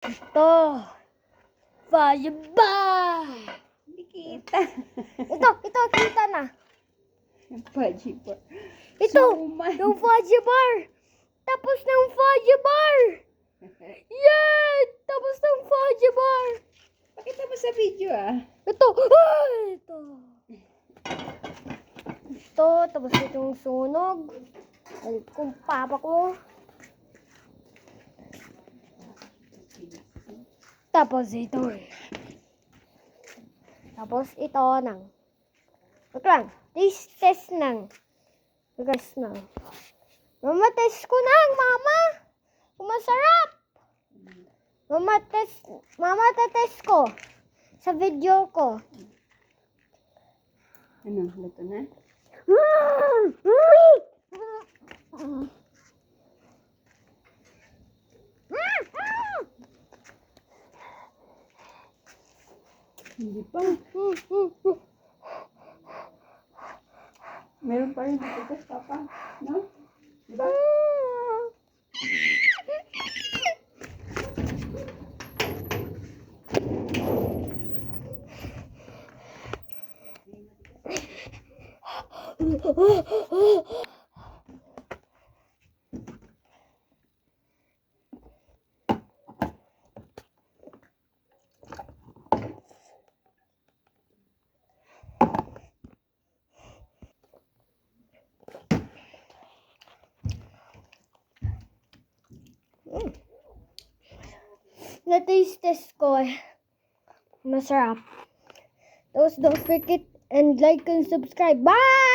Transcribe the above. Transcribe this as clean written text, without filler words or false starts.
Ito. Fudge bar. Hindi kita. Ito, kita na. Fudge bar. Ito, Suman. yung fudge bar. Tapos ng fudge bar. Yeah! Tapos ng fudge bar. Pakita mo sa video ah. Ito. Ah, ito. Ito, tapos itong sunog. Ay, kung papa ko. Tapos ito. Tapos ito nang. Wait lang. Test nang. Test nang. Mama, test ko nang, mama. Kung masarap. Mama, test ko. Sa video ko. Ano, luto na? Hindi pa. Meron pa rin dito, Papa. No? Diba? Na-taste test ko. Masarap. Don't forget and like and subscribe. Bye!